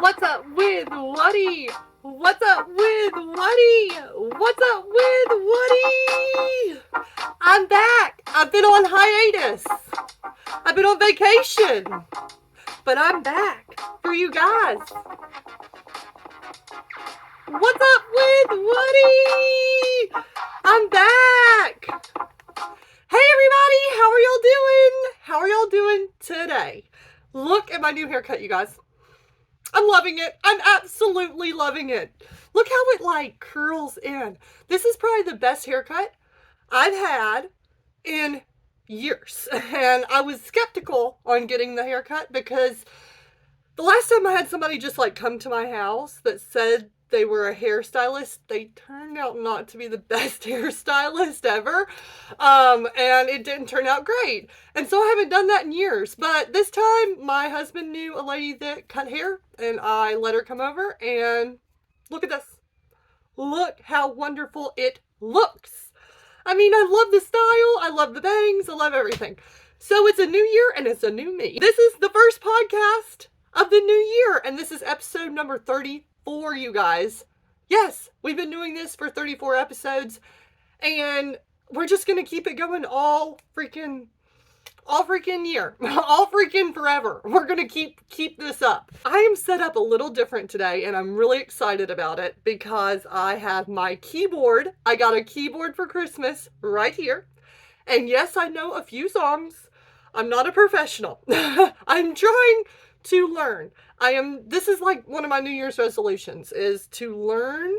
What's up with Woody? What's up with Woody? What's up with Woody? I'm back. I've been on hiatus. I've been on vacation. But I'm back for you guys. What's up with Woody? I'm back. Hey everybody, how are y'all doing? How are y'all doing today? Look at my new haircut, you guys. I'm loving it. I'm absolutely loving it. Look how it like curls in. This is probably the best haircut I've had in years. And I was skeptical on getting the haircut because the last time I had somebody just like come to my house that said they were a hairstylist, they turned out not to be the best hairstylist ever. And it didn't turn out great. And so I haven't done that in years. But this time my husband knew a lady that cut hair and I let her come over and look at this. Look how wonderful it looks. I mean, I love the style. I love the bangs. I love everything. So it's a new year and it's a new me. This is the first podcast of the new year. And this is episode number 34, you guys. Yes, we've been doing this for 34 episodes. And we're just going to keep it going all freaking year. All freaking forever. We're going to keep this up. I am set up a little different today and I'm really excited about it because I have my keyboard. I got a keyboard for Christmas right here. And yes, I know a few songs. I'm not a professional. I'm trying to learn. This is like one of my New Year's resolutions is to learn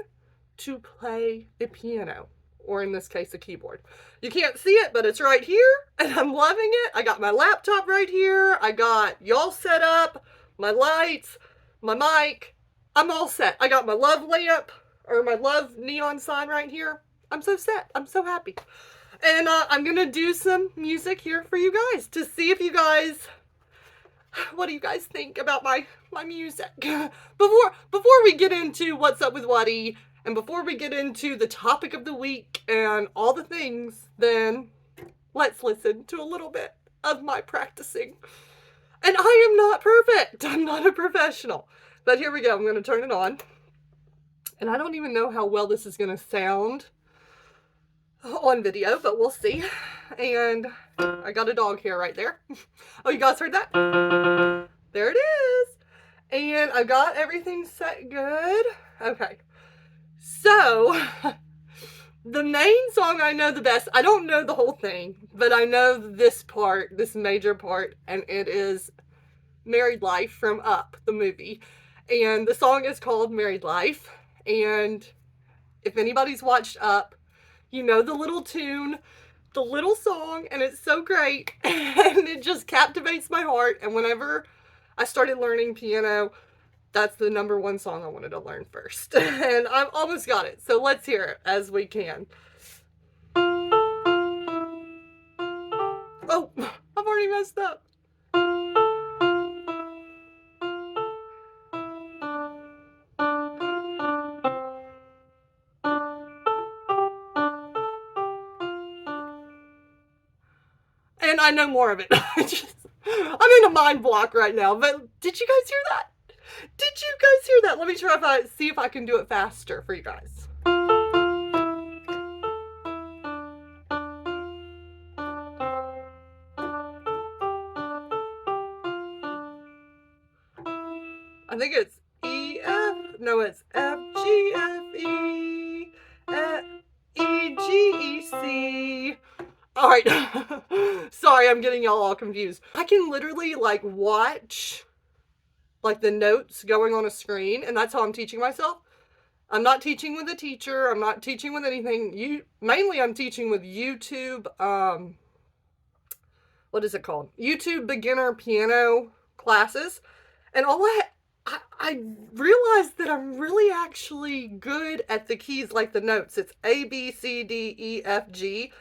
to play the piano. Or in this case, a keyboard. You can't see it, but it's right here, and I'm loving it. I got my laptop right here. I got y'all set up, my lights, my mic. I'm all set. I got my love lamp, or my love neon sign right here. I'm so set. I'm so happy. And I'm going to do some music here for you guys to see if you guys, what do you guys think about my music? Before we get into what's up with Waddy, and before we get into the topic of the week and all the things, then let's listen to a little bit of my practicing. And I am not perfect. I'm not a professional. But here we go. I'm going to turn it on. And I don't even know how well this is going to sound on video, but we'll see. And I got a dog hair right there. Oh, you guys heard that? There it is. And I got everything set good. Okay. So, the main song I know the best, I don't know the whole thing, but I know this part, this major part, and it is Married Life from Up, the movie. And the song is called Married Life. And if anybody's watched Up, you know the little tune, the little song, and it's so great. And it just captivates my heart. And whenever I started learning piano, that's the number one song I wanted to learn first. And I've almost got it. So let's hear it as we can. Oh, I've already messed up. And I know more of it. I'm in a mind block right now. But did you guys hear that? Did you guys hear that? Let me try see if I can do it faster for you guys. I think it's E, F, no, it's F, G, F, E, E, G, E, C. All right. Sorry, I'm getting y'all all confused. I can literally like watch like the notes going on a screen, and that's how I'm teaching myself. I'm not teaching with a teacher. I'm not teaching with anything. Mainly I'm teaching with YouTube, what is it called? YouTube beginner piano classes. And I realized that I'm really actually good at the keys, like the notes. It's A, B, C, D, E, F, G.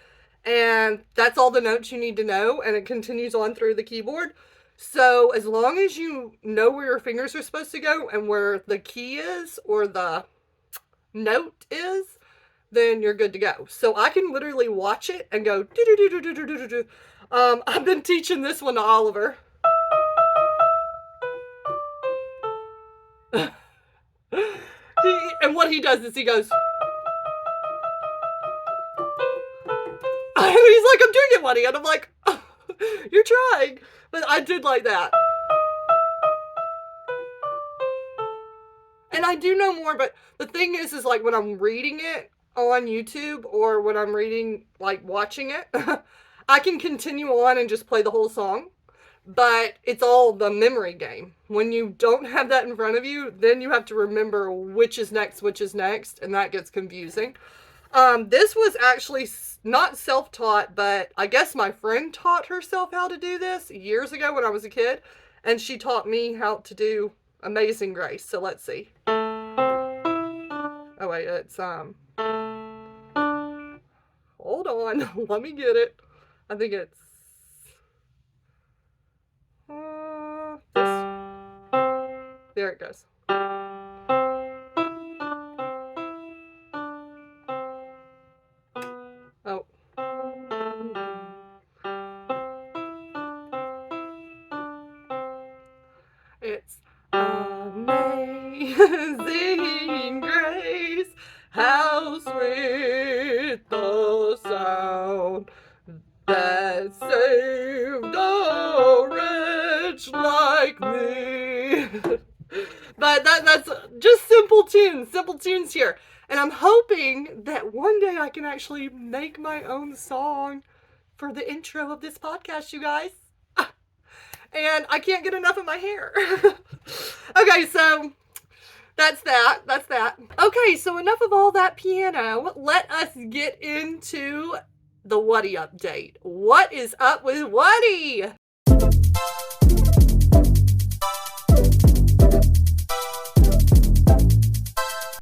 And that's all the notes you need to know. And it continues on through the keyboard. So as long as you know where your fingers are supposed to go and where the key is or the note is, then you're good to go. So I can literally watch it and go do do do do do do do do. I've been teaching this one to Oliver. he does is he goes, and he's like, I'm doing it, Woody. And I'm like, oh, you're trying. But I did like that. And I do know more, but the thing is like when I'm reading it on YouTube or when I'm reading, like watching it, I can continue on and just play the whole song. But it's all the memory game. When you don't have that in front of you, then you have to remember which is next, and that gets confusing. This was actually not self-taught, but I guess my friend taught herself how to do this years ago when I was a kid, and she taught me how to do Amazing Grace. So let's see. Oh wait, it's hold on, let me get it. I think it's this. There it goes. Oh. It's Amazing Grace, how sweet the sound that saved a wretch like me. But that's just simple tunes here. And I'm hoping that one day I can actually make my own song for the intro of this podcast, you guys. And I can't get enough of my hair. Okay, so that's that. Okay, so enough of all that piano. Let us get into the Woody update. What is up with Woody?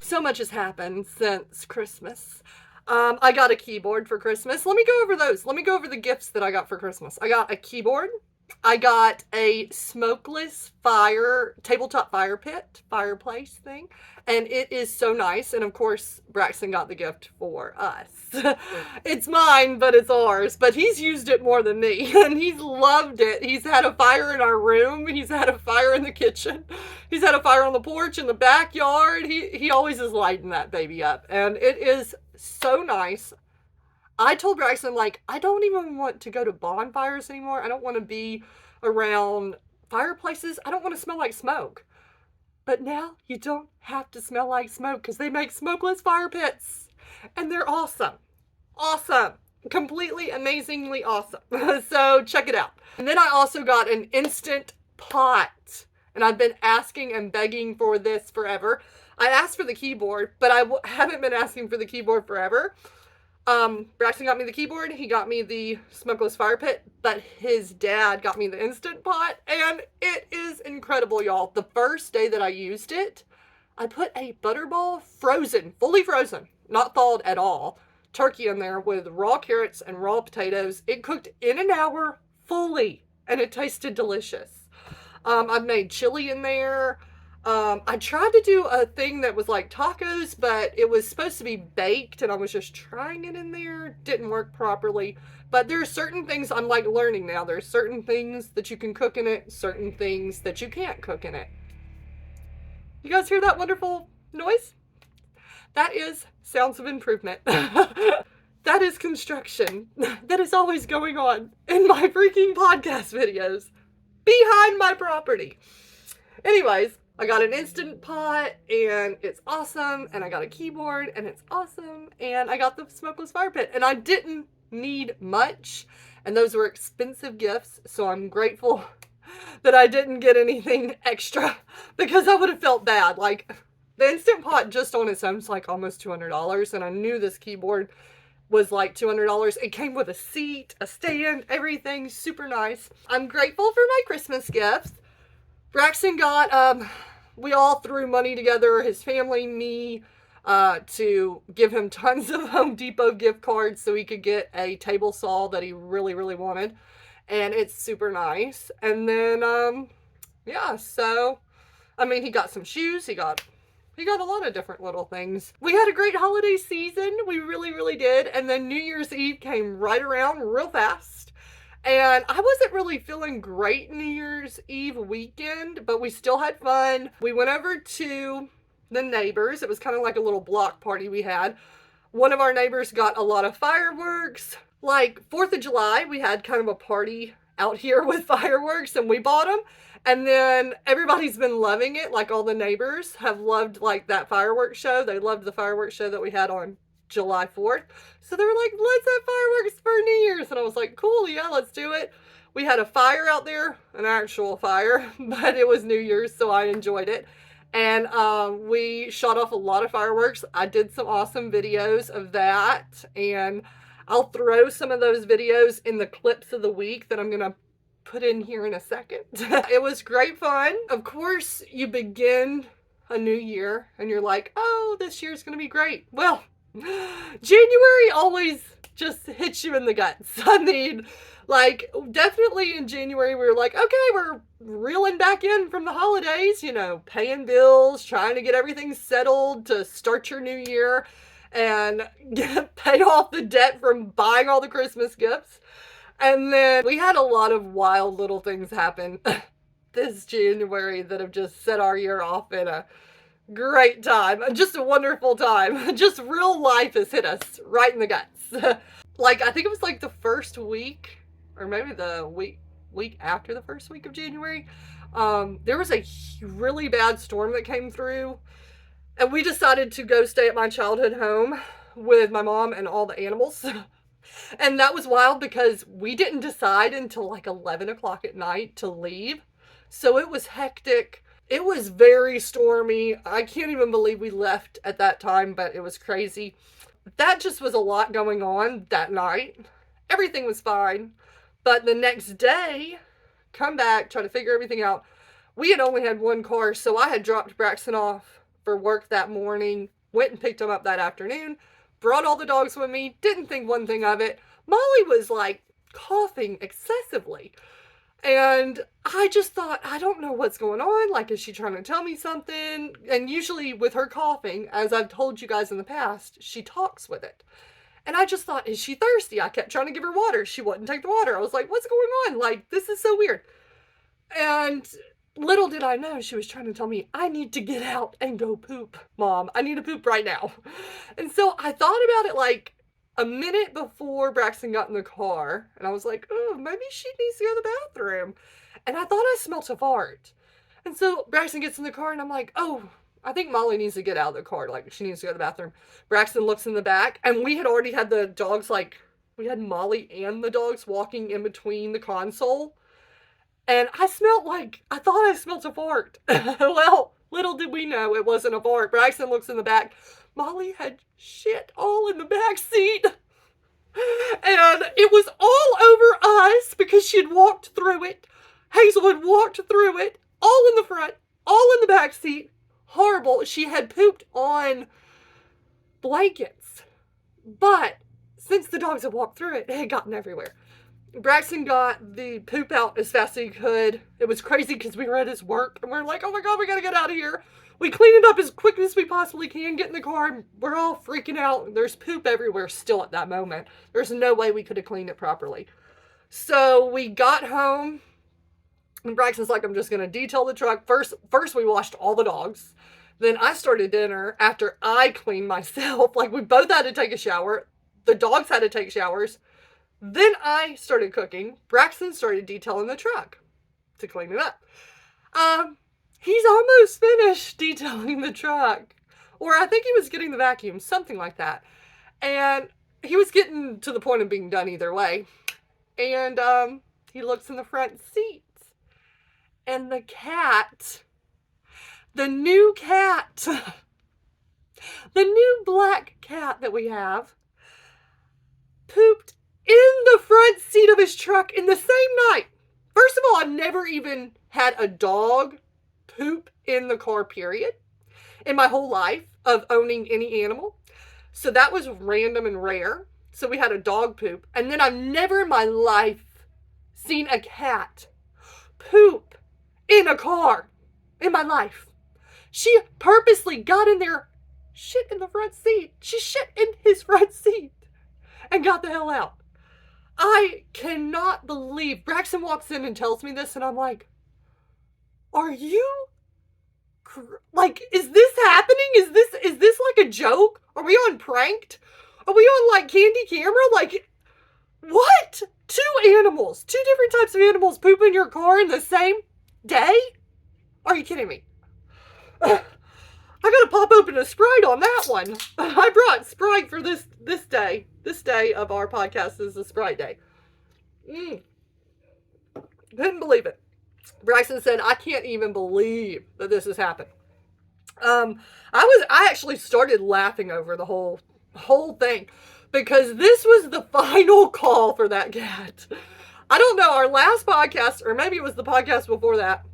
So much has happened since Christmas. I got a keyboard for Christmas. Let me go over those. Let me go over the gifts that I got for Christmas. I got a keyboard. I got a smokeless tabletop fireplace thing, and it is so nice. And of course, Braxton got the gift for us. It's mine, but it's ours. But he's used it more than me, and he's loved it. He's had a fire in our room. He's had a fire in the kitchen. He's had a fire on the porch in the backyard. He always is lighting that baby up, and it is so nice. I told Braxton, like, I don't even want to go to bonfires anymore. I don't want to be around fireplaces. I don't want to smell like smoke. But now you don't have to smell like smoke because they make smokeless fire pits. And they're awesome. Awesome. Completely, amazingly awesome. So check it out. And then I also got an Instant Pot. And I've been asking and begging for this forever. I asked for the keyboard, but I haven't been asking for the keyboard forever. Braxton got me the keyboard, he got me the smokeless fire pit, but his dad got me the Instant Pot, and it is incredible, y'all. The first day that I used it, I put a butterball fully frozen, not thawed at all, turkey in there with raw carrots and raw potatoes. It cooked in an hour fully, and it tasted delicious. I've made chili in there. I tried to do a thing that was like tacos, but it was supposed to be baked, and I was just trying it in there. Didn't work properly. But there are certain things I'm like learning now. There's certain things that you can cook in it, certain things that you can't cook in it. You guys hear that wonderful noise? That is sounds of improvement. That is construction. That is always going on in my freaking podcast videos behind my property. Anyways, I got an Instant Pot, and it's awesome, and I got a keyboard, and it's awesome, and I got the smokeless fire pit, and I didn't need much, and those were expensive gifts, so I'm grateful that I didn't get anything extra, because I would have felt bad. Like, the Instant Pot just on its own is like almost $200, and I knew this keyboard was like $200. It came with a seat, a stand, everything, super nice. I'm grateful for my Christmas gifts. Braxton got, we all threw money together, his family, me, to give him tons of Home Depot gift cards so he could get a table saw that he really, really wanted. And it's super nice. And then, yeah, so, I mean, he got some shoes, he got a lot of different little things. We had a great holiday season, we really, really did. And then New Year's Eve came right around real fast. And I wasn't really feeling great New Year's Eve weekend, but we still had fun. We went over to the neighbors. It was kind of like a little block party we had. One of our neighbors got a lot of fireworks. Like 4th of July, we had kind of a party out here with fireworks, and we bought them. And then everybody's been loving it. Like all the neighbors have loved like that fireworks show. They loved the fireworks show that we had on July 4th. So they were like, let's have fireworks for New Year's. And I was like, cool, yeah, let's do it. We had a fire out there, an actual fire, but it was New Year's, so I enjoyed it. And we shot off a lot of fireworks. I did some awesome videos of that, and I'll throw some of those videos in the clips of the week that I'm going to put in here in a second. It was great fun. Of course, you begin a new year, and you're like, oh, this year's going to be great. Well, January always just hits you in the guts. I mean, like, definitely in January, we were like, okay, we're reeling back in from the holidays, you know, paying bills, trying to get everything settled to start your new year and pay off the debt from buying all the Christmas gifts. And then we had a lot of wild little things happen this January that have just set our year off in a great time. Just a wonderful time. Just real life has hit us right in the guts. Like, I think it was like the first week, or maybe the week after the first week of January, there was a really bad storm that came through, and we decided to go stay at my childhood home with my mom and all the animals. And that was wild because we didn't decide until like 11 o'clock at night to leave. So it was hectic. It was very stormy. I can't even believe we left at that time, but it was crazy. That just was a lot going on that night. Everything was fine. But the next day, come back, try to figure everything out. We had only had one car, so I had dropped Braxton off for work that morning, went and picked him up that afternoon, brought all the dogs with me, didn't think one thing of it. Molly was like coughing excessively. And I just thought, I don't know what's going on. Like, is she trying to tell me something? And usually with her coughing, as I've told you guys in the past, she talks with it. And I just thought, is she thirsty? I kept trying to give her water. She wouldn't take the water. I was like, what's going on? Like, this is so weird. And little did I know, she was trying to tell me, I need to get out and go poop, Mom. I need to poop right now. And so I thought about it like a minute before Braxton got in the car. And I was like, oh, maybe she needs to go to the bathroom. And I thought I smelt a fart. And so Braxton gets in the car and I'm like, oh, I think Molly needs to get out of the car. Like, she needs to go to the bathroom. Braxton looks in the back, and we had already had the dogs, like, we had Molly and the dogs walking in between the console. And I thought I smelled a fart. Well, little did we know it wasn't a fart. Braxton looks in the back. Molly had shit all in the back seat. And it was all over us because she had walked through it. Hazel had walked through it, all in the front, all in the back seat. Horrible. She had pooped on blankets. But since the dogs had walked through it, it had gotten everywhere. Braxton got the poop out as fast as he could. It was crazy because we were at his work and we're like, oh my God, we gotta get out of here. We clean it up as quick as we possibly can, get in the car, and we're all freaking out. There's poop everywhere still at that moment. There's no way we could have cleaned it properly. So we got home, and Braxton's like, I'm just going to detail the truck. First we washed all the dogs. Then I started dinner after I cleaned myself. Like, we both had to take a shower. The dogs had to take showers. Then I started cooking. Braxton started detailing the truck to clean it up. He's almost finished detailing the truck. Or I think he was getting the vacuum, something like that. And he was getting to the point of being done either way. And he looks in the front seat. And the cat, the new cat, the new black cat that we have, pooped in the front seat of his truck in the same night. First of all, I've never even had a dog poop in the car, period, in my whole life of owning any animal. So that was random and rare. So we had a dog poop. And then I've never in my life seen a cat poop in a car in my life. She purposely got in there, shit in the front seat. She shit in his front seat and got the hell out. I cannot believe. Braxton walks in and tells me this, and I'm like, are you Like, is this happening? Is this like a joke? Are we on Pranked? Are we on like Candy Camera? Like, what? Two different types of animals poop in your car in the same day? Are you kidding me? I gotta pop open a Sprite on that one. I brought Sprite for this day. This day of our podcast is a Sprite day. Couldn't believe it. Braxton said, I can't even believe that this has happened. I actually started laughing over the whole thing because this was the final call for that cat. I don't know, our last podcast, or maybe it was the podcast before that,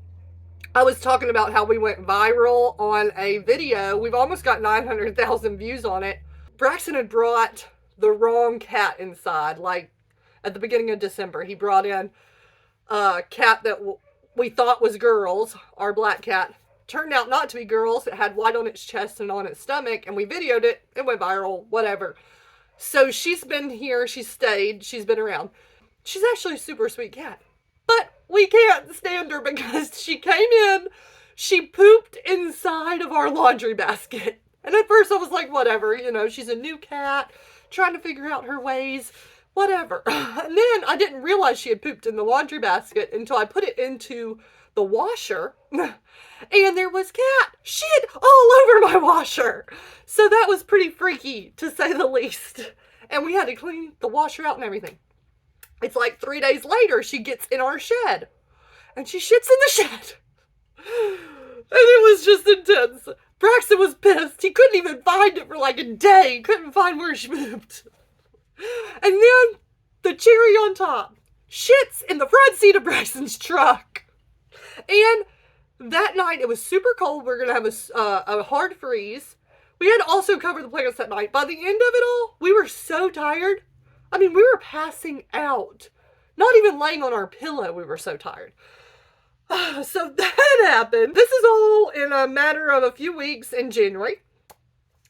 I was talking about how we went viral on a video. We've almost got 900,000 views on it. Braxton had brought the wrong cat inside, like at the beginning of December. He brought in a cat that we thought was girls, our black cat. Turned out not to be girls. It had white on its chest and on its stomach, and we videoed it. It went viral, whatever. So she's been here, she's stayed, she's been around. She's actually a super sweet cat. But we can't stand her because she came in, she pooped inside of our laundry basket. And at first I was like, whatever, she's a new cat, trying to figure out her ways, whatever. And then I didn't realize she had pooped in the laundry basket until I put it into the washer. And there was cat shit all over my washer. So that was pretty freaky, to say the least. And we had to clean the washer out and everything. It's like 3 days later, she gets in our shed. And she shits in the shed. And it was just intense. Braxton was pissed. He couldn't even find it for like a day. He couldn't find where she moved. And then, the cherry on top, shits in the front seat of Braxton's truck. And that night, it was super cold. We were going to have a hard freeze. We had to also cover the plants that night. By the end of it all, we were so tired. I mean, we were passing out. Not even laying on our pillow, we were so tired. So that happened. This is all in a matter of a few weeks in January.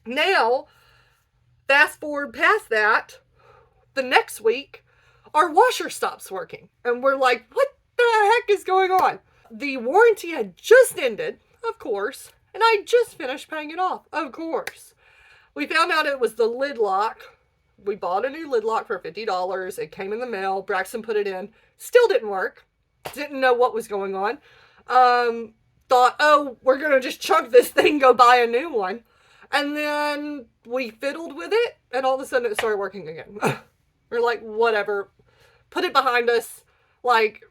Now, fast forward past that, the next week, our washer stops working. And we're like, what the heck is going on? The warranty had just ended, of course, and I just finished paying it off, of course. We found out it was the lid lock. We bought a new lid lock for $50. It came in the mail. Braxton put it in. Still didn't work. Didn't know what was going on. Thought, oh, we're going to just chunk this thing, go buy a new one. And then we fiddled with it, and all of a sudden it started working again. We're like, whatever. Put it behind us. Like,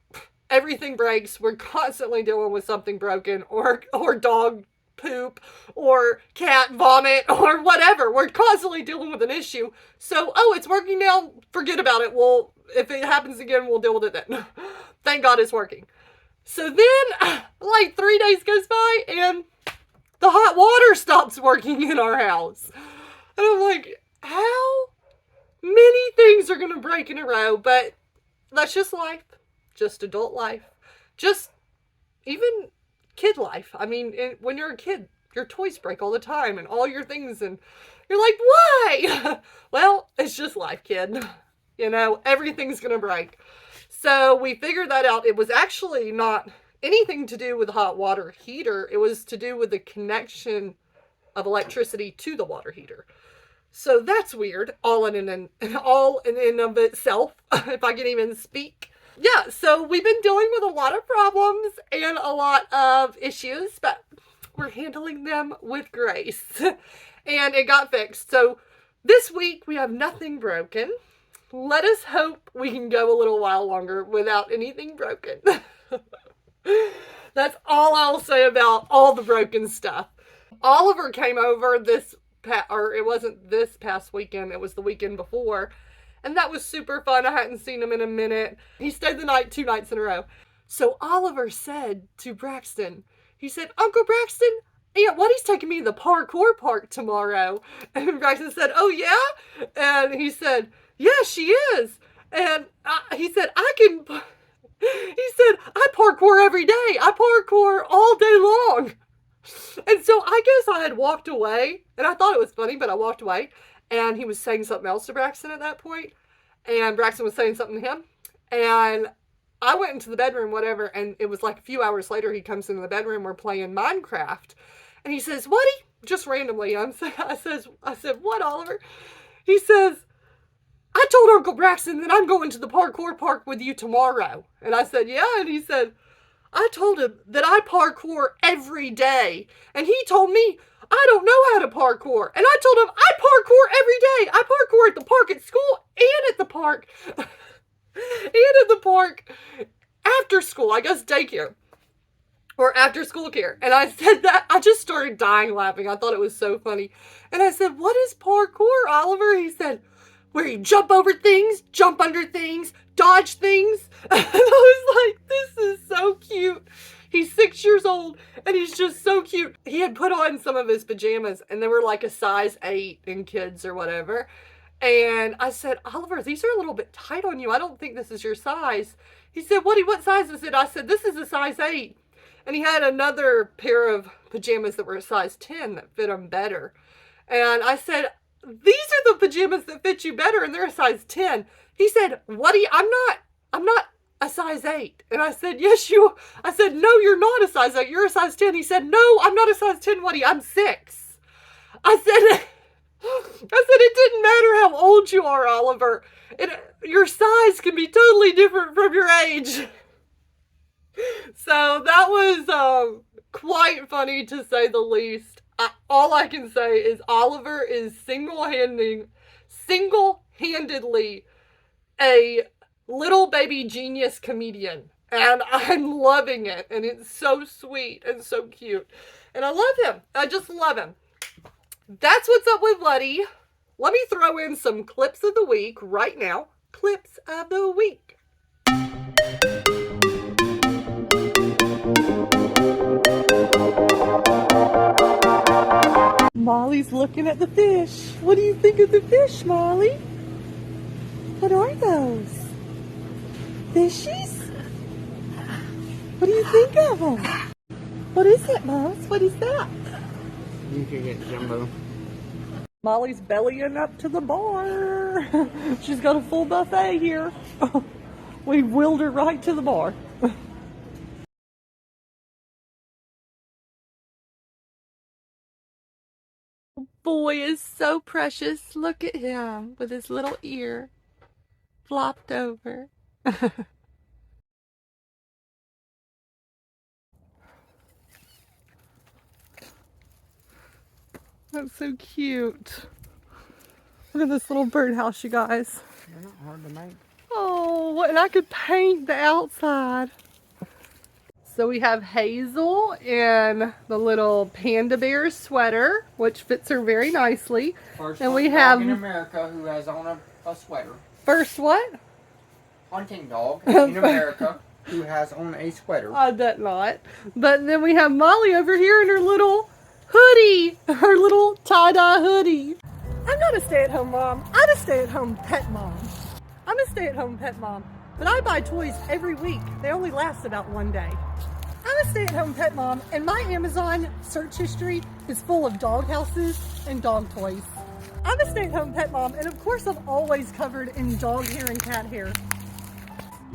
everything breaks. We're constantly dealing with something broken, or dog poop, or cat vomit, or whatever. We're constantly dealing with an issue. So, oh, it's working now. Forget about it. Well, if it happens again, we'll deal with it then. Thank God it's working. So then, like 3 days goes by, and the hot water stops working in our house. And I'm like, how many things are going to break in a row? But that's just life. Just adult life. Just even kid life. I mean, when you're a kid, your toys break all the time and all your things, and you're like, why? Well, it's just life, kid. Everything's going to break. So we figured that out. It was actually not anything to do with the hot water heater. It was to do with the connection of electricity to the water heater. So that's weird, all in and of itself, if I can even speak. Yeah, so we've been dealing with a lot of problems and a lot of issues, but we're handling them with grace. And it got fixed. So this week we have nothing broken. Let us hope we can go a little while longer without anything broken. That's all I'll say about all the broken stuff. Oliver came over it wasn't this past weekend, it was the weekend before. And that was super fun. I hadn't seen him in a minute. He stayed the night 2 nights in a row. So Oliver said to Braxton, he said, Uncle Braxton, Aunt Woody's taking me to the parkour park tomorrow. And Braxton said, oh yeah? And he said, yeah, she is. And he said, I parkour every day. I parkour all day long. And so I guess I had walked away, and I thought it was funny, but I walked away. And he was saying something else to Braxton at that point. And Braxton was saying something to him. And I went into the bedroom, whatever, and it was like a few hours later, he comes into the bedroom, we're playing Minecraft, and he says, Woody, just randomly, I said, what, Oliver? He says, I told Uncle Braxton that I'm going to the parkour park with you tomorrow. And I said, yeah, and he said, I told him that I parkour every day, and he told me I don't know how to parkour. And I told him I parkour every day. I parkour at the park at school and at the park. And at the park after school, I guess daycare. Or after school care. And I said that, I just started dying laughing. I thought it was so funny. And I said, what is parkour, Oliver? He said, where you jump over things, jump under things, dodge things. And I was like, this is so cute. He's 6 years old and he's just so cute. He had put on some of his pajamas and they were like a size 8 in kids or whatever. And I said, Oliver, these are a little bit tight on you. I don't think this is your size. He said, Woody, what size is it? I said, this is a size 8. And he had another pair of pajamas that were a size 10 that fit him better. And I said, these are the pajamas that fit you better and they're a size 10. He said, Woody, I'm not a size 8. And I said, yes, I said, no, you're not a size 8. You're a size 10. He said, no, I'm not a size 10, Woody. I'm 6. I said, it didn't matter how old you are, Oliver. Your size can be totally different from your age. So that was quite funny to say the least. All I can say is Oliver is single-handedly a little baby genius comedian. And I'm loving it. And it's so sweet and so cute. And I love him. I just love him. That's what's up with Woody. Let me throw in some clips of the week right now. Clips of the week. Molly's looking at the fish. What do you think of the fish, Molly? What are those? Fishies? What do you think of them? What is it, Moss? What is that? You can get jumbo. Molly's bellying up to the bar. She's got a full buffet here. We wheeled her right to the bar. Boy is so precious. Look at him with his little ear flopped over. That's so cute. Look at this little birdhouse, you guys. They're not hard to make. Oh, and I could paint the outside. So we have Hazel in the little panda bear sweater, which fits her very nicely. First and we have dog in America who has on a sweater. First what? Hunting dog in America who has on a sweater. I bet not. But then we have Molly over here in her little hoodie, her little tie-dye hoodie. I'm not a stay-at-home mom. I'm a stay-at-home pet mom. I'm a stay-at-home pet mom, but I buy toys every week. They only last about one day. I'm a stay-at-home pet mom, and my Amazon search history is full of dog houses and dog toys. I'm a stay-at-home pet mom, and of course I'm always covered in dog hair and cat hair.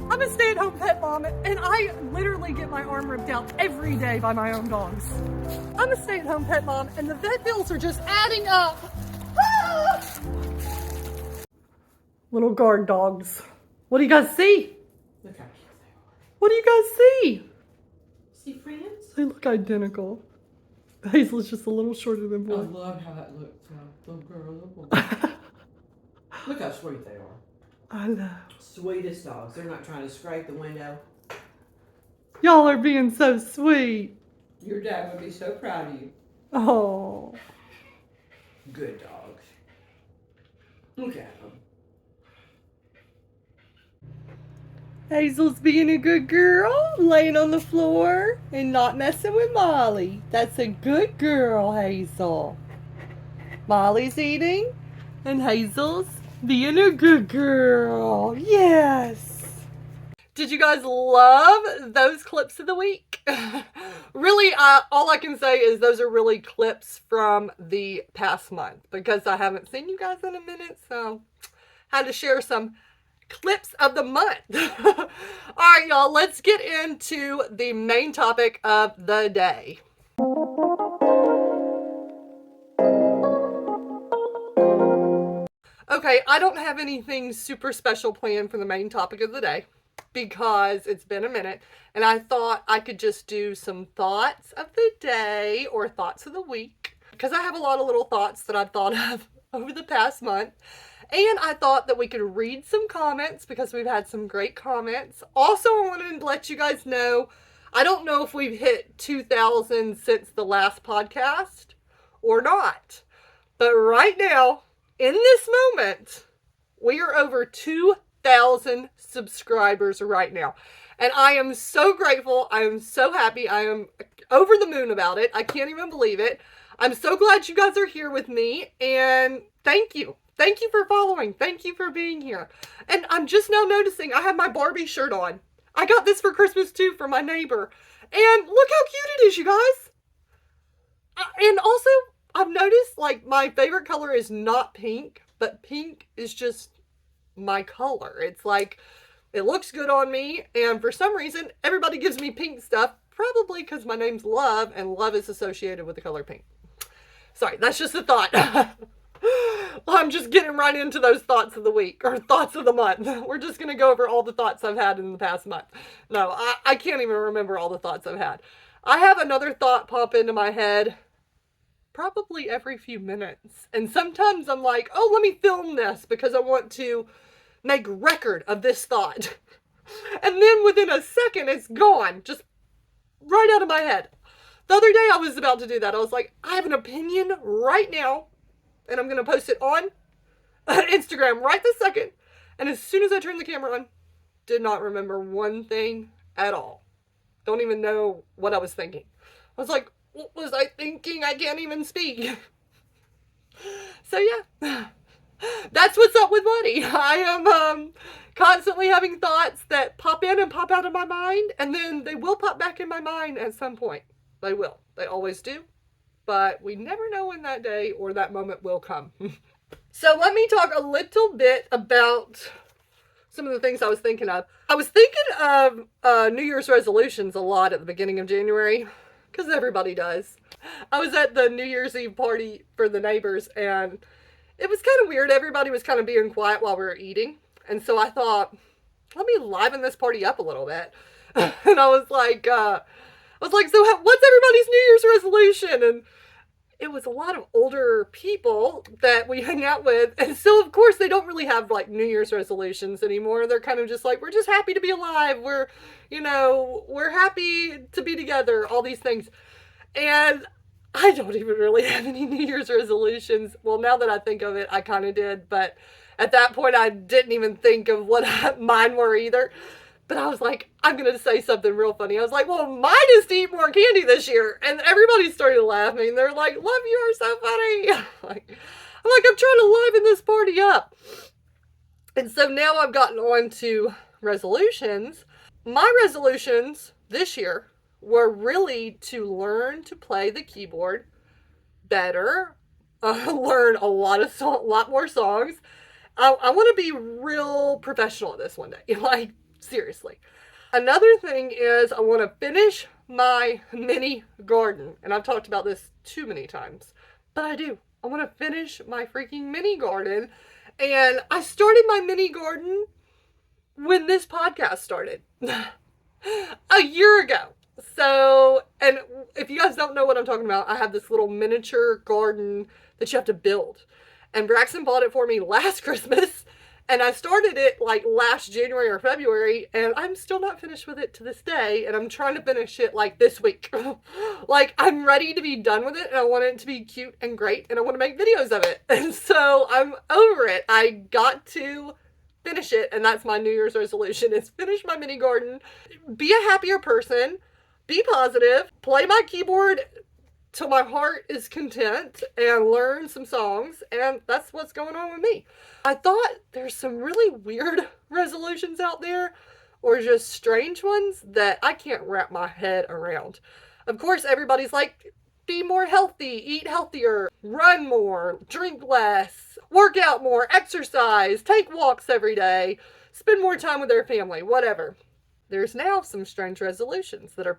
I'm a stay-at-home pet mom, and I literally get my arm ripped out every day by my own dogs. I'm a stay-at-home pet mom, and the vet bills are just adding up. Ah! Little guard dogs. What do you guys see? Look how cute they are. What do you guys see? See, friends? They look identical. Hazel's just a little shorter than I boy. love how that looks. Little girl, little boy. Look how sweet they are. I know. Sweetest dogs. They're not trying to scrape the window. Y'all are being so sweet. Your dad would be so proud of you. Oh. Good dogs. Look at them. Hazel's being a good girl, laying on the floor and not messing with Molly. That's a good girl, Hazel. Molly's eating and Hazel's being a good girl. Yes. Did you guys love those clips of the week? Really, all I can say is those are really clips from the past month because I haven't seen you guys in a minute, so had to share some clips of the month. All right, y'all, let's get into the main topic of the day. Okay, I don't have anything super special planned for the main topic of the day because it's been a minute, and I thought I could just do some thoughts of the day or thoughts of the week because I have a lot of little thoughts that I've thought of over the past month. And I thought that we could read some comments because we've had some great comments. Also, I wanted to let you guys know, I don't know if we've hit 2,000 since the last podcast or not. But right now, in this moment, we are over 2,000 subscribers right now. And I am so grateful. I am so happy. I am over the moon about it. I can't even believe it. I'm so glad you guys are here with me. And thank you. Thank you for following. Thank you for being here. And I'm just now noticing I have my Barbie shirt on. I got this for Christmas too from my neighbor. And look how cute it is, you guys. And also, I've noticed like my favorite color is not pink, but pink is just my color. It's like, it looks good on me. And for some reason, everybody gives me pink stuff. Probably because my name's Love and love is associated with the color pink. Sorry, that's just a thought. I'm just getting right into those thoughts of the week or thoughts of the month. We're just going to go over all the thoughts I've had in the past month. No, I can't even remember all the thoughts I've had. I have another thought pop into my head probably every few minutes. And sometimes I'm like, oh, let me film this because I want to make record of this thought. And then within a second, it's gone. Just right out of my head. The other day I was about to do that. I was like, I have an opinion right now. And I'm going to post it on Instagram right this second. And as soon as I turned the camera on, did not remember one thing at all. Don't even know what I was thinking. I was like, what was I thinking? I can't even speak. So yeah, that's what's up with Buddy. I am constantly having thoughts that pop in and pop out of my mind. And then they will pop back in my mind at some point. They will. They always do. But we never know when that day or that moment will come. So let me talk a little bit about some of the things I was thinking of. I was thinking of New Year's resolutions a lot at the beginning of January, because everybody does. I was at the New Year's Eve party for the neighbors, and it was kind of weird. Everybody was kind of being quiet while we were eating. And so I thought, let me liven this party up a little bit. And I was like, so what's everybody's New Year's resolution? And it was a lot of older people that we hang out with. And so, of course, they don't really have, like, New Year's resolutions anymore. They're kind of just like, we're just happy to be alive. We're happy to be together, all these things. And I don't even really have any New Year's resolutions. Well, now that I think of it, I kind of did. But at that point, I didn't even think of what mine were either. But I was like, I'm going to say something real funny. I was like, well, mine is to eat more candy this year. And everybody started laughing. They're like, Love, you are so funny. I'm trying to liven this party up. And so now I've gotten on to resolutions. My resolutions this year were really to learn to play the keyboard better, learn a lot more songs. I want to be real professional at this one day. Like, seriously. Another thing is I want to finish my mini garden. And I've talked about this too many times. But I do. I want to finish my freaking mini garden. And I started my mini garden when this podcast started. A year ago. So, and if you guys don't know what I'm talking about, I have this little miniature garden that you have to build. And Braxton bought it for me last Christmas. And I started it like last January or February, and I'm still not finished with it to this day, and I'm trying to finish it like this week. Like, I'm ready to be done with it, and I want it to be cute and great, and I want to make videos of it. And so I'm over it. I got to finish it, and that's my New Year's resolution, is finish my mini garden, be a happier person, be positive, play my keyboard till my heart is content, and learn some songs, and that's what's going on with me. I thought there's some really weird resolutions out there, or just strange ones that I can't wrap my head around. Of course, everybody's like, be more healthy, eat healthier, run more, drink less, work out more, exercise, take walks every day, spend more time with their family, whatever. There's now some strange resolutions that are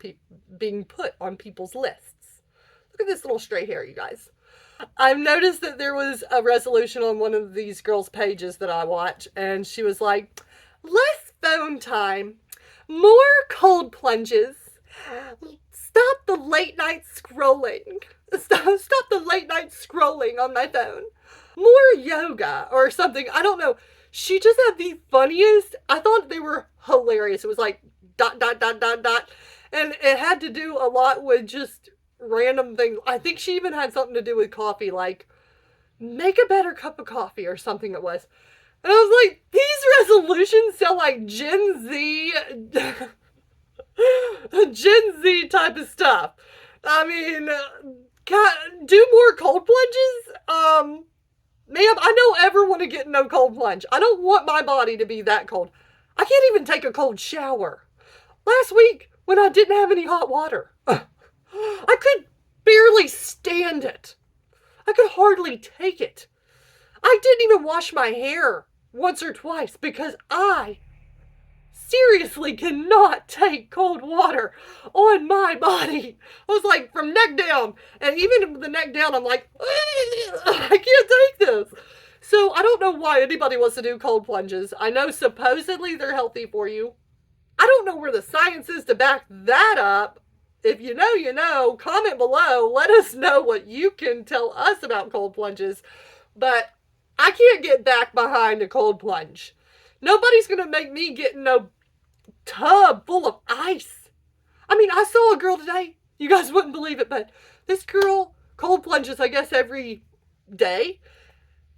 being put on people's lists. Look at this little straight hair, you guys. I've noticed that there was a resolution on one of these girls' pages that I watch, and she was like, less phone time, more cold plunges, stop the late night scrolling, stop the late night scrolling on my phone, more yoga or something. I don't know. She just had the funniest, I thought they were hilarious. It was like dot, dot, dot, dot, dot. And it had to do a lot with just random things. I think she even had something to do with coffee, like make a better cup of coffee or something it was. And I was like, these resolutions sound like Gen Z type of stuff. I mean, do more cold plunges? Ma'am, I don't ever want to get no cold plunge. I don't want my body to be that cold. I can't even take a cold shower. Last week, when I didn't have any hot water, I could barely stand it. I could hardly take it. I didn't even wash my hair once or twice because I seriously cannot take cold water on my body. I was like, from neck down, and even the neck down, I'm like, I can't take this. So I don't know why anybody wants to do cold plunges. I know supposedly they're healthy for you. I don't know where the science is to back that up. If you know, you know. Comment below. Let us know what you can tell us about cold plunges. But I can't get back behind a cold plunge. Nobody's going to make me get in no tub full of ice. I mean, I saw a girl today. You guys wouldn't believe it, but this girl cold plunges, I guess, every day.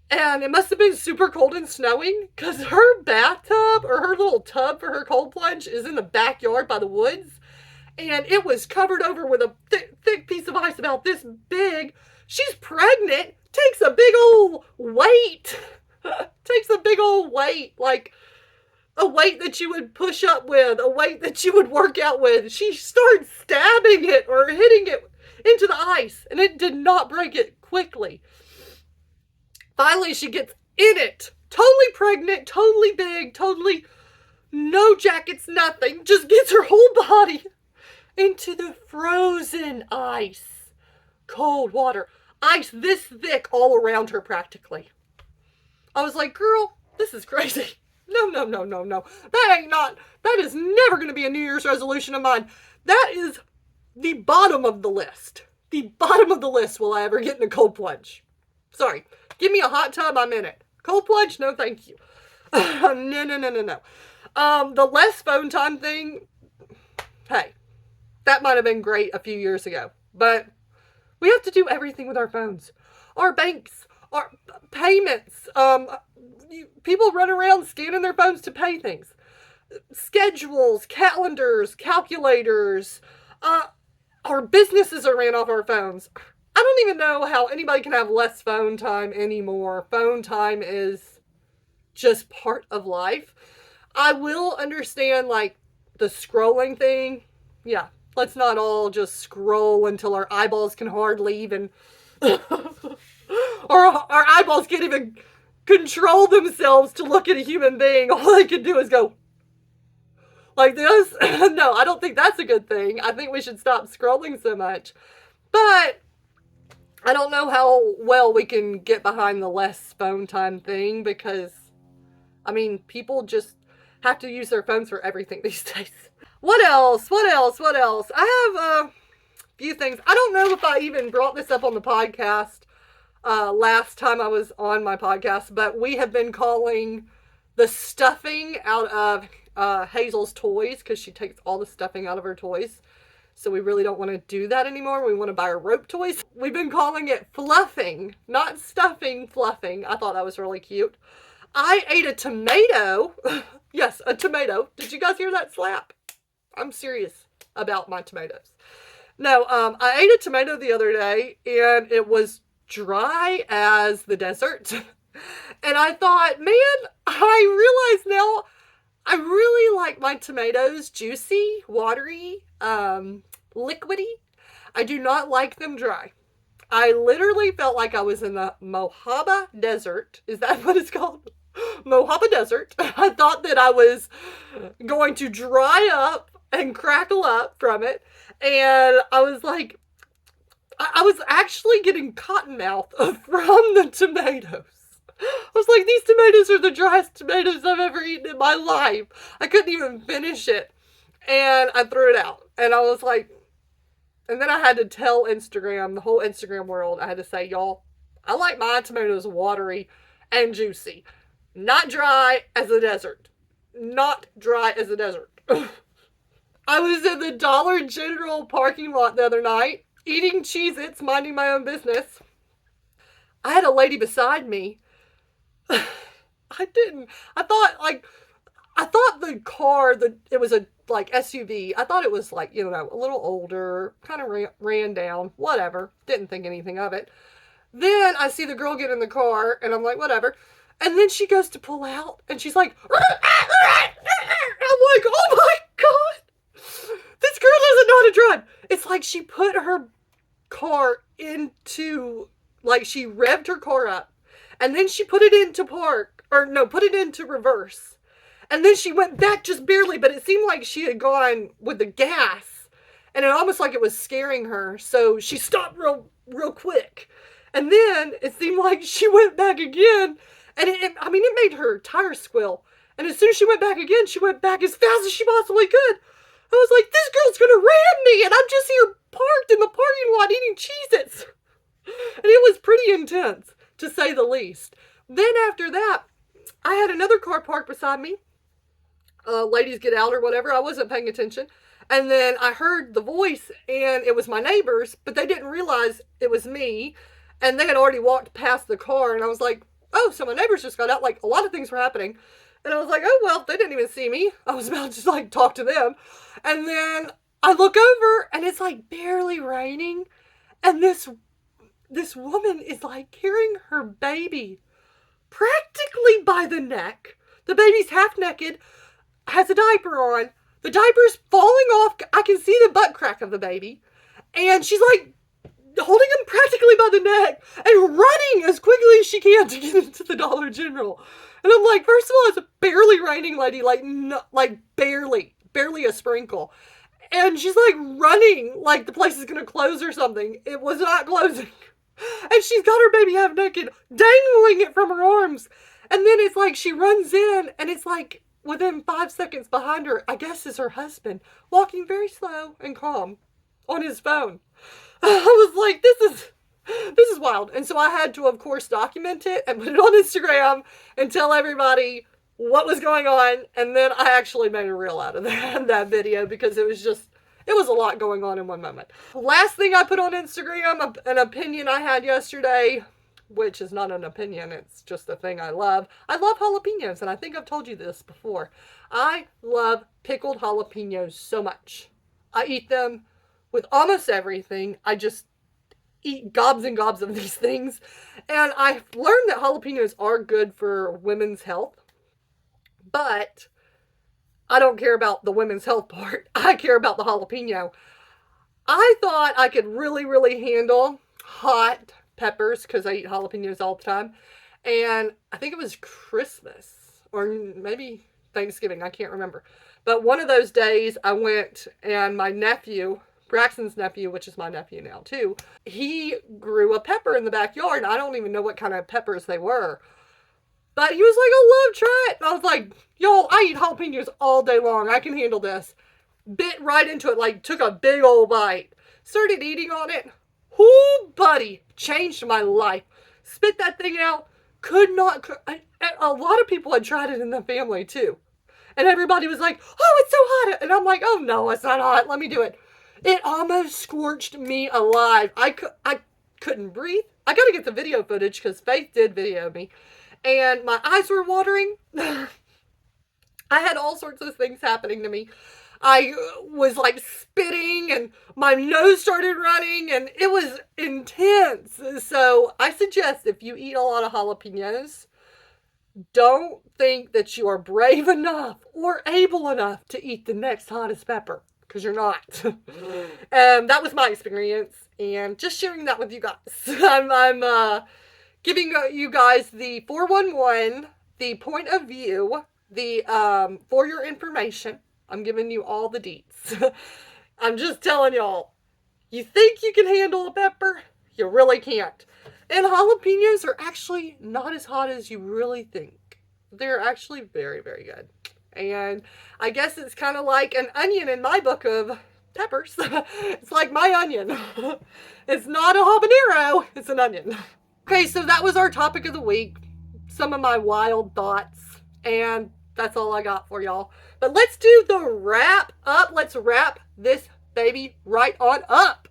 And it must have been super cold and snowing because her bathtub or her little tub for her cold plunge is in the backyard by the woods. And it was covered over with a thick piece of ice about this big. She's pregnant. Takes a big old weight. Takes a big old weight. Like a weight that you would push up with. A weight that you would work out with. She starts stabbing it or hitting it into the ice. And it did not break it quickly. Finally, she gets in it. Totally pregnant. Totally big. Totally no jackets, nothing. Just gets her whole body into the frozen ice. Cold water. Ice this thick all around her practically. I was like, girl, this is crazy. No. That is never going to be a New Year's resolution of mine. That is the bottom of the list. The bottom of the list will I ever get in a cold plunge. Sorry. Give me a hot tub, I'm in it. Cold plunge? No, thank you. No. The less phone time thing, hey, that might have been great a few years ago. But we have to do everything with our phones. Our banks, our payments. People run around scanning their phones to pay things. Schedules, calendars, calculators. Our businesses are ran off our phones. I don't even know how anybody can have less phone time anymore. Phone time is just part of life. I will understand, like, the scrolling thing. Yeah, let's not all just scroll until our eyeballs can hardly even... or our eyeballs can't even control themselves to look at a human being. All they can do is go like this. No, I don't think that's a good thing. I think we should stop scrolling so much. But I don't know how well we can get behind the less phone time thing because, I mean, people just have to use their phones for everything these days. What else? I have a few things. I don't know if I even brought this up on the podcast last time I was on my podcast, but we have been calling the stuffing out of Hazel's toys because she takes all the stuffing out of her toys. So we really don't want to do that anymore. We want to buy her rope toys. We've been calling it fluffing, not stuffing, fluffing. I thought that was really cute. I ate a tomato. Yes, a tomato. Did you guys hear that slap? I'm serious about my tomatoes. No, I ate a tomato the other day and it was dry as the desert. And I thought, man, I realize now I really like my tomatoes juicy, watery, liquidy. I do not like them dry. I literally felt like I was in the Mojave Desert. Is that what it's called? Mojave Desert. I thought that I was going to dry up and crackle up from it. And I was like, I was actually getting cotton mouth from the tomatoes. I was like, these tomatoes are the driest tomatoes I've ever eaten in my life. I couldn't even finish it. And I threw it out. And I was like, and then I had to tell Instagram, the whole Instagram world, I had to say, y'all, I like my tomatoes watery and juicy. Not dry as a desert. Not dry as a desert. I was in the Dollar General parking lot the other night, eating Cheez-Its, minding my own business. I had a lady beside me. I thought the car, it was a like SUV. I thought it was like, a little older, kind of ran down, whatever. Didn't think anything of it. Then I see the girl get in the car and I'm like, whatever. And then she goes to pull out and she's like, I'm like, oh my God, this girl doesn't know how to drive. It's like she put her car into, like she revved her car up and then she put it into put it into reverse. And then she went back just barely, but it seemed like she had gone with the gas and it almost like it was scaring her. So she stopped real quick. And then it seemed like she went back again and it made her tires squeal. And as soon as she went back again, she went back as fast as she possibly could. I was like, this girl's going to ram me and I'm just here parked in the parking lot eating Cheez-Its. And it was pretty intense, to say the least. Then after that, I had another car parked beside me. Ladies get out or whatever. I wasn't paying attention. And then I heard the voice and it was my neighbors, but they didn't realize it was me. And they had already walked past the car and I was like, oh, so my neighbors just got out. Like a lot of things were happening. And I was like, oh, well, they didn't even see me. I was about to just like talk to them. And then I look over and it's like barely raining. And this woman is like carrying her baby practically by the neck. The baby's half naked, has a diaper on. The diaper's falling off. I can see the butt crack of the baby. And she's like holding him practically by the neck and running as quickly as she can to get into the Dollar General. And I'm like, first of all, it's a barely raining lady, like barely a sprinkle. And she's like running like the place is going to close or something. It was not closing. And she's got her baby half naked, dangling it from her arms. And then it's like she runs in and it's like within 5 seconds behind her, I guess is her husband, walking very slow and calm on his phone. I was like, this is wild. And so I had to, of course, document it and put it on Instagram and tell everybody what was going on. And then I actually made a reel out of that video because it was a lot going on in one moment. Last thing I put on Instagram, an opinion I had yesterday, which is not an opinion, it's just a thing I love. I love jalapenos, and I think I've told you this before. I love pickled jalapenos so much. I eat them with almost everything. I just eat gobs and gobs of these things. And I've learned that jalapenos are good for women's health. But I don't care about the women's health part. I care about the jalapeno. I thought I could really, really handle hot peppers because I eat jalapenos all the time. And I think it was Christmas or maybe Thanksgiving. I can't remember. But one of those days I went and my nephew, Braxton's nephew, which is my nephew now too, he grew a pepper in the backyard. I don't even know what kind of peppers they were. But he was like, oh, love, try it. And I was like, yo, I eat jalapenos all day long. I can handle this. Bit right into it, like took a big old bite. Started eating on it. Whoo, buddy, changed my life. Spit that thing out. A lot of people had tried it in the family too. And everybody was like, oh, it's so hot. And I'm like, oh, no, it's not hot. Let me do it. It almost scorched me alive. I couldn't breathe. I got to get the video footage because Faith did video me. And my eyes were watering. I had all sorts of things happening to me. I was like spitting and my nose started running and it was intense. So I suggest if you eat a lot of jalapenos, don't think that you are brave enough or able enough to eat the next hottest pepper. because you're not. That was my experience, and just sharing that with you guys. I'm giving you guys the 411, the point of view, the for your information. I'm giving you all the deets. I'm just telling y'all, you think you can handle a pepper? You really can't. And jalapenos are actually not as hot as you really think. They're actually very, very good. And I guess it's kind of like an onion in my book of peppers. It's like my onion. It's not a habanero, it's an onion. Okay, so that was our topic of the week. Some of my wild thoughts. And that's all I got for y'all. But let's do the wrap up. Let's wrap this baby right on up.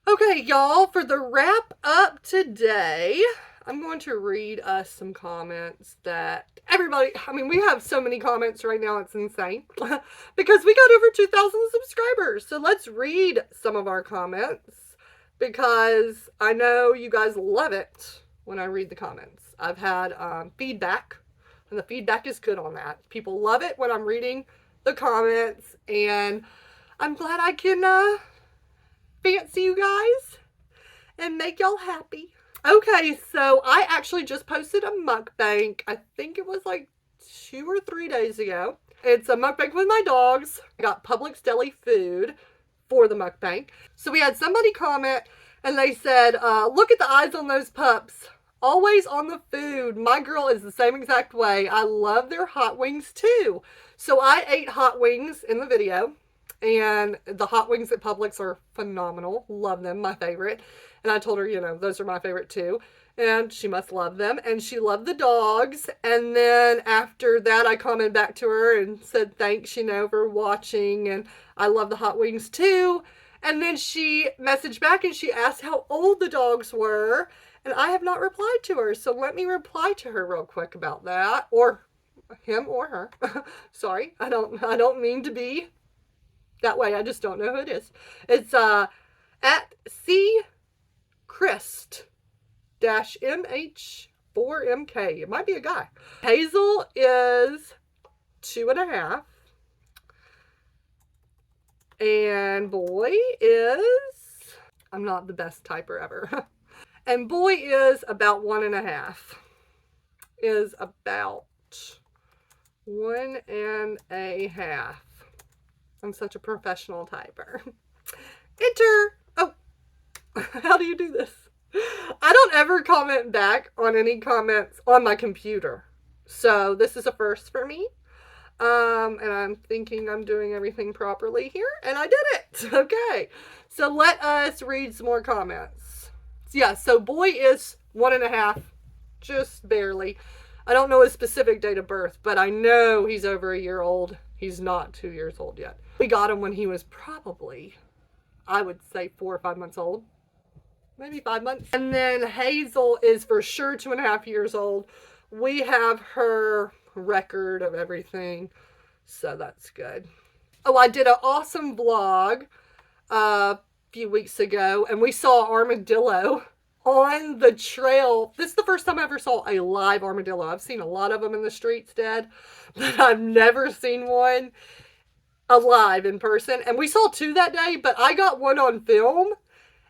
Okay, y'all, for the wrap up today, I'm going to read us some comments that everybody, we have so many comments right now, it's insane, because we got over 2,000 subscribers. So let's read some of our comments, because I know you guys love it when I read the comments. I've had feedback, and the feedback is good on that. People love it when I'm reading the comments, and I'm glad I can fancy you guys and make y'all happy. Okay, so I actually just posted a mukbang. I think it was like 2 or 3 days ago. It's a mukbang with my dogs. I got Publix deli food for the mukbang. So we had somebody comment and they said, look at the eyes on those pups. Always on the food. My girl is the same exact way. I love their hot wings too. So I ate hot wings in the video. And the hot wings at Publix are phenomenal. Love them, my favorite. And I told her, those are my favorite too. And she must love them. And she loved the dogs. And then after that, I commented back to her and said thanks, for watching. And I love the hot wings too. And then she messaged back and she asked how old the dogs were. And I have not replied to her. So let me reply to her real quick about that. Or him or her. Sorry, I don't mean to be that way. I just don't know who it is. It's at CChrist-MH4MK. It might be a guy. Hazel is 2.5. And boy is, I'm not the best typer ever. And boy is about 1.5. Is about 1.5. I'm such a professional typer. Enter. Oh, how do you do this? I don't ever comment back on any comments on my computer. So this is a first for me. And I'm thinking I'm doing everything properly here. And I did it. Okay. So let us read some more comments. Yeah, so boy is 1.5. Just barely. I don't know his specific date of birth, but I know he's over a year old. He's not 2 years old yet. We got him when he was probably, I would say 4 or 5 months old. Maybe 5 months. And then Hazel is for sure 2.5 years old. We have her record of everything. So that's good. Oh, I did an awesome vlog a few weeks ago. And we saw armadillo on the trail. This is the first time I ever saw a live armadillo. I've seen a lot of them in the streets dead, but I've never seen one alive in person. And we saw 2 that day, but I got one on film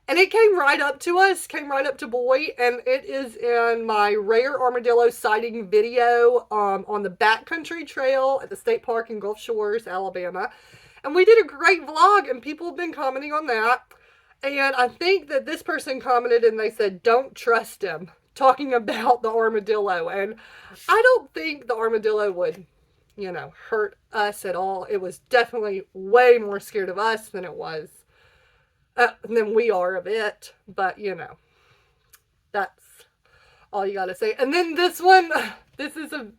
and it came right up to us, came right up to boy, and it is in my rare armadillo sighting video on the backcountry trail at the state park in Gulf Shores, Alabama. And we did a great vlog and people have been commenting on that. And I think that this person commented and they said, don't trust him, talking about the armadillo. And I don't think the armadillo would, hurt us at all. It was definitely way more scared of us than it was, than we are of it. But, that's all you got to say. And then this one, this is a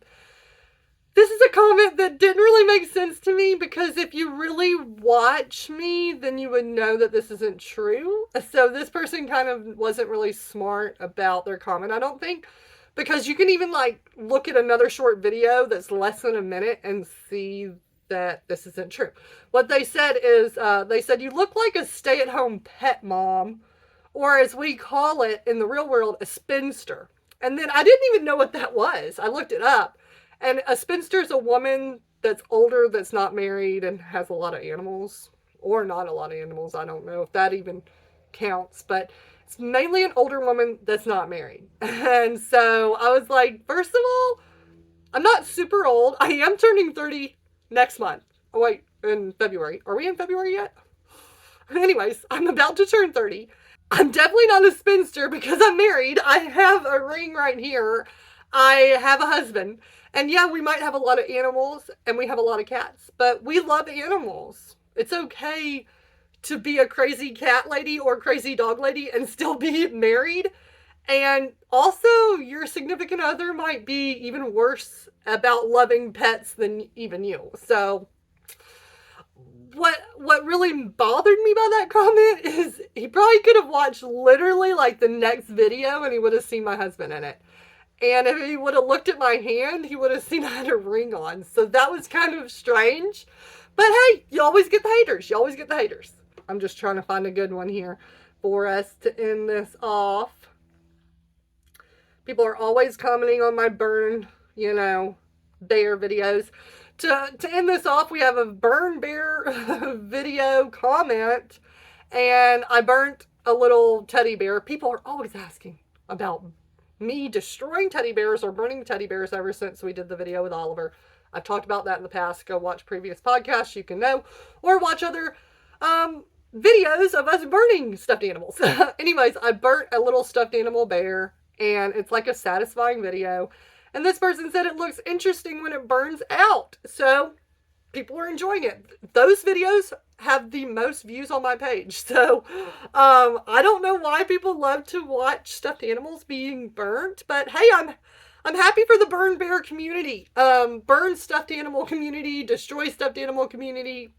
comment that didn't really make sense to me, because if you really watch me, then you would know that this isn't true. So this person kind of wasn't really smart about their comment, I don't think, because you can even look at another short video that's less than a minute and see that this isn't true. What they said is, they said, you look like a stay-at-home pet mom, or as we call it in the real world, a spinster. And then I didn't even know what that was. I looked it up. And a spinster is a woman that's older, that's not married, and has a lot of animals. Or not a lot of animals. I don't know if that even counts. But it's mainly an older woman that's not married. And so I was like, first of all, I'm not super old. I am turning 30 next month. Oh, wait, in February. Are we in February yet? Anyways, I'm about to turn 30. I'm definitely not a spinster because I'm married. I have a ring right here. I have a husband. And yeah, we might have a lot of animals and we have a lot of cats, but we love animals. It's okay to be a crazy cat lady or crazy dog lady and still be married. And also, your significant other might be even worse about loving pets than even you. So, what really bothered me by that comment is he probably could have watched literally like the next video and he would have seen my husband in it. And if he would have looked at my hand, he would have seen I had a ring on. So that was kind of strange. But hey, you always get the haters. You always get the haters. I'm just trying to find a good one here for us to end this off. People are always commenting on my burn, bear videos. To end this off, we have a burn bear video comment. And I burnt a little teddy bear. People are always asking about me destroying teddy bears or burning teddy bears ever since we did the video with Oliver. I've talked about that in the past. Go watch previous podcasts, you can know. Or watch other videos of us burning stuffed animals. Anyways, I burnt a little stuffed animal bear. And it's like a satisfying video. And this person said it looks interesting when it burns out. So people are enjoying it. Those videos have the most views on my page. So I don't know why people love to watch stuffed animals being burnt. But hey, I'm happy for the burn bear community. Burn stuffed animal community. Destroy stuffed animal community.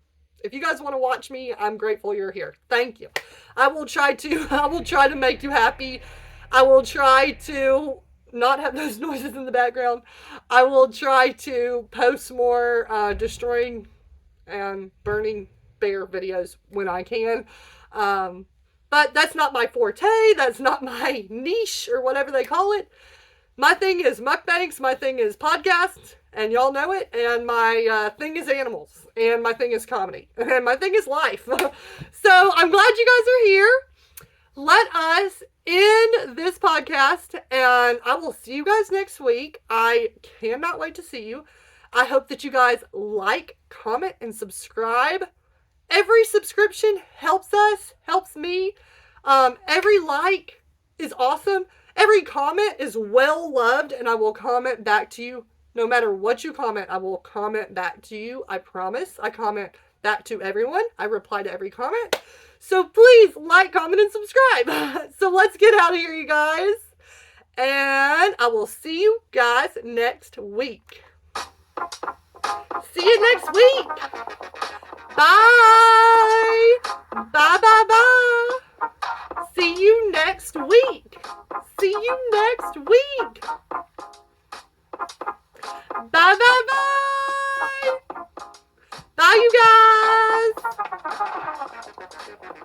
If you guys want to watch me, I'm grateful you're here. Thank you. I will try to make you happy. I will try to not have those noises in the background. I will try to post more destroying and burning bear videos when I can. But that's not my forte. That's not my niche or whatever they call it. My thing is mukbangs. My thing is podcasts. And y'all know it. And my thing is animals. And my thing is comedy. And my thing is life. So I'm glad you guys are here. Let us end this podcast, and I will see you guys next week. I cannot wait to see you. I hope that you guys like, comment, and subscribe. Every subscription helps us, helps me. Every like is awesome. Every comment is well loved, and I will comment back to you. No matter what you comment, I will comment back to you. I promise. I comment back to everyone. I reply to every comment. So please like, comment, and subscribe. So let's get out of here, you guys. And I will see you guys next week. See you next week. Bye. Bye, bye, bye. See you next week. See you next week. Bye, bye, bye. Bye, you guys.